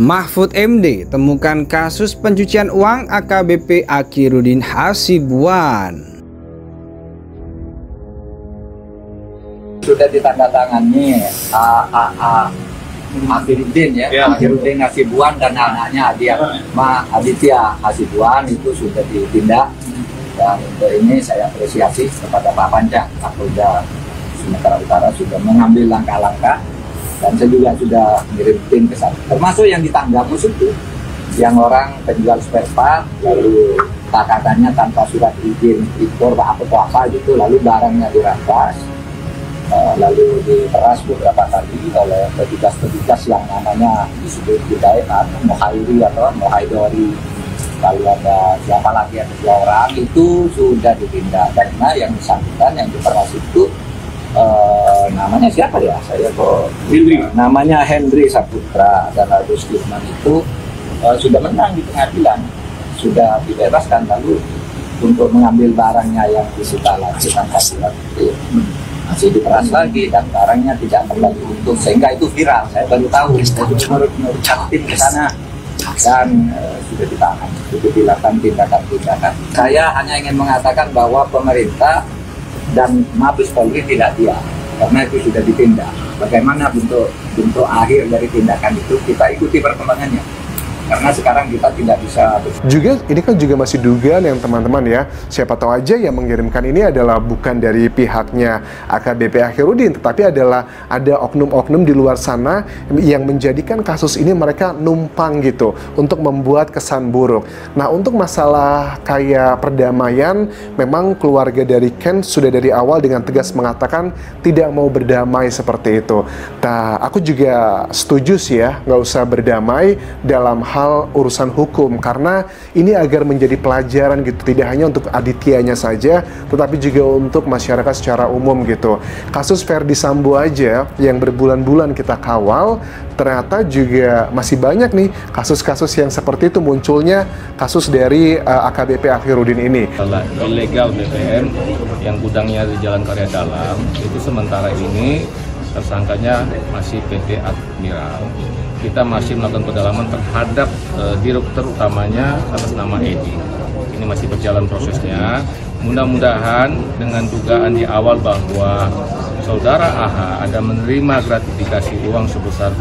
Mahfud MD temukan kasus pencucian uang AKBP Akhiruddin Hasibuan. Sudah ditandatangani Akhiruddin Akhiruddin Hasibuan dan anaknya Aditya Hasibuan itu sudah ditindak, dan untuk ini saya apresiasi kepada Pak Panca, Kapolda Sumatera Utara sudah mengambil langkah-langkah, dan saya juga sudah mengirim tim ke sana, termasuk yang ditangkap itu yang orang penjual spare part, lalu katanya tanpa surat izin impor apa gitu, lalu barangnya dirampas, lalu diperas beberapa kali oleh petugas-petugas yang namanya disebut kita Mohairi atau Mohaidori, lalu ada siapa lagi, ada 2 orang, itu sudah ditindak karena yang bersangkutan yang diperas itu namanya siapa ya, saya kok namanya Henry Saputra, dan Agus Lukman itu sudah menang di pengadilan, sudah dibebaskan, lalu untuk mengambil barangnya yang disita lagi tanpa surat itu masih diperas lagi dan barangnya tidak kembali utuh, sehingga itu viral. Saya baru tahu, saya menurut tim ke sana dan sudah ditahan, sudah dilakukan tindakan-tindakan. Saya hanya ingin mengatakan bahwa pemerintah dan Mabes Polri tidak diam, karena itu sudah ditindak. Bagaimana bentuk akhir dari tindakan itu, kita ikuti perkembangannya, karena sekarang kita tidak bisa. Juga ini kan juga masih dugaan yang teman-teman ya, siapa tahu aja yang mengirimkan ini adalah bukan dari pihaknya AKBP Akhiruddin, tetapi adalah ada oknum-oknum di luar sana yang menjadikan kasus ini mereka numpang gitu untuk membuat kesan buruk. Nah, untuk masalah kayak perdamaian, memang keluarga dari Ken sudah dari awal dengan tegas mengatakan tidak mau berdamai seperti itu. Nah, aku juga setuju sih ya, nggak usah berdamai dalam hal urusan hukum, karena ini agar menjadi pelajaran gitu, tidak hanya untuk Adityanya saja, tetapi juga untuk masyarakat secara umum gitu. Kasus Ferdy Sambo aja yang berbulan-bulan kita kawal, ternyata juga masih banyak nih kasus-kasus yang seperti itu munculnya, kasus dari AKBP Akhiruddin ini. Ilegal BBM yang gudangnya di Jalan Karya Dalam, itu sementara ini tersangkanya masih PT Admiral. Kita masih melakukan pendalaman terhadap direktur utamanya atas nama Edi. Ini masih berjalan prosesnya. Mudah-mudahan dengan dugaan di awal bahwa saudara AH ada menerima gratifikasi uang sebesar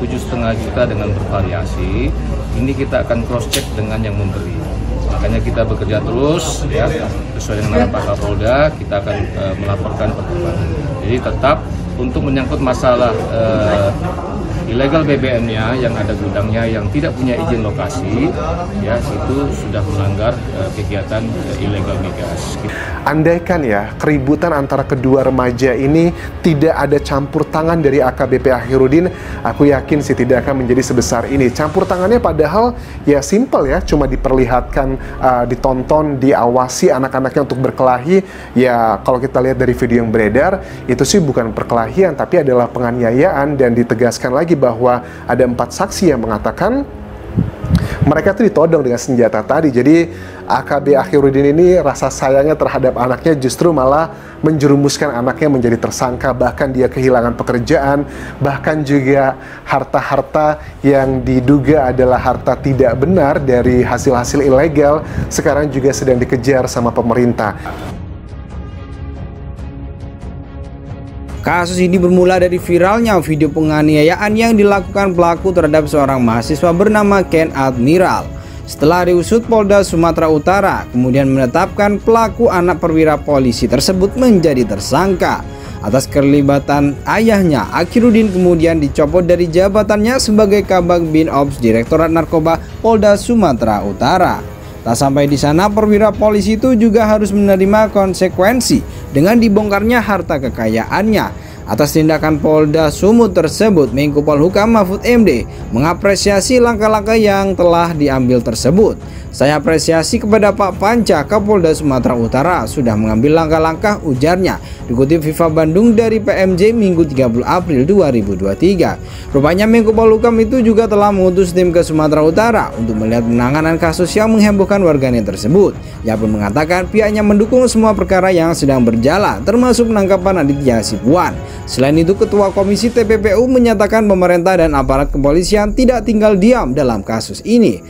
7,5 juta dengan bervariasi, ini kita akan cross check dengan yang memberi. Makanya kita bekerja terus ya, sesuai dengan arahan Pak Kapolda, kita akan melaporkan perkembangan. Jadi tetap untuk menyangkut masalah ilegal BBM-nya yang ada gudangnya yang tidak punya izin lokasi, ya itu sudah melanggar kegiatan ilegal migas. Andaikan ya keributan antara kedua remaja ini tidak ada campur tangan dari AKBP Akhiruddin, aku yakin sih tidak akan menjadi sebesar ini. Campur tangannya padahal ya simple ya, cuma diperlihatkan, ditonton, diawasi anak-anaknya untuk berkelahi. Ya kalau kita lihat dari video yang beredar, itu sih bukan perkelahian tapi adalah penganiayaan, dan ditegaskan lagi bahwa ada 4 saksi yang mengatakan mereka itu ditodong dengan senjata tadi. Jadi AKB Akhiruddin ini rasa sayangnya terhadap anaknya justru malah menjerumuskan anaknya menjadi tersangka, bahkan dia kehilangan pekerjaan, bahkan juga harta-harta yang diduga adalah harta tidak benar dari hasil-hasil ilegal sekarang juga sedang dikejar sama pemerintah. Kasus ini bermula dari viralnya video penganiayaan yang dilakukan pelaku terhadap seorang mahasiswa bernama Ken Admiral. Setelah diusut, Polda Sumatera Utara kemudian menetapkan pelaku anak perwira polisi tersebut menjadi tersangka. Atas keterlibatan ayahnya, Akhiruddin kemudian dicopot dari jabatannya sebagai Kabag Bin Ops Direktorat Narkoba Polda Sumatera Utara. Tak sampai di sana, perwira polisi itu juga harus menerima konsekuensi dengan dibongkarnya harta kekayaannya. Atas tindakan Polda Sumut tersebut, Menko Polhukam Mahfud MD mengapresiasi langkah-langkah yang telah diambil tersebut. Saya apresiasi kepada Pak Panca, Kapolda Sumatera Utara sudah mengambil langkah-langkah, ujarnya. Dikutip Viva Bandung dari PMJ Minggu 30 April 2023. Rupanya Menko Polhukam itu juga telah mengutus tim ke Sumatera Utara untuk melihat penanganan kasus yang menghebohkan warganet tersebut. Ia pun mengatakan pihaknya mendukung semua perkara yang sedang berjalan, termasuk penangkapan Aditya Hasibuan. Selain itu, Ketua Komisi TPPU menyatakan pemerintah dan aparat kepolisian tidak tinggal diam dalam kasus ini.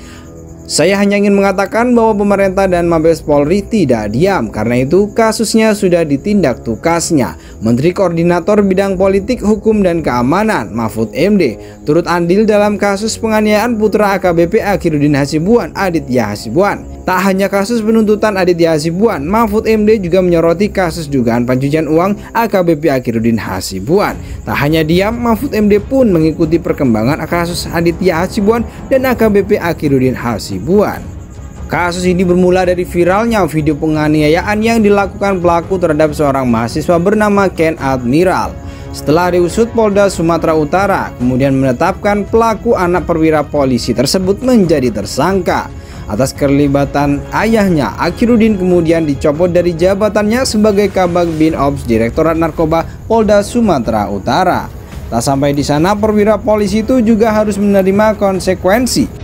Saya hanya ingin mengatakan bahwa pemerintah dan Mabes Polri tidak diam, karena itu kasusnya sudah ditindak tukasnya. Menteri Koordinator Bidang Politik, Hukum, dan Keamanan Mahfud MD turut andil dalam kasus penganiayaan putra AKBP Akhiruddin Hasibuan, Aditya Hasibuan. Tak hanya kasus penuntutan Aditya Hasibuan, Mahfud MD juga menyoroti kasus dugaan pencucian uang AKBP Akhiruddin Hasibuan. Tak hanya diam, Mahfud MD pun mengikuti perkembangan kasus Aditya Hasibuan dan AKBP Akhiruddin Hasibuan. Kasus ini bermula dari viralnya video penganiayaan yang dilakukan pelaku terhadap seorang mahasiswa bernama Ken Admiral. Setelah diusut, Polda Sumatera Utara kemudian menetapkan pelaku anak perwira polisi tersebut menjadi tersangka. Atas keterlibatan ayahnya, Akhiruddin kemudian dicopot dari jabatannya sebagai Kabag Bin Ops Direktorat Narkoba Polda Sumatera Utara. Tak sampai di sana, perwira polisi itu juga harus menerima konsekuensi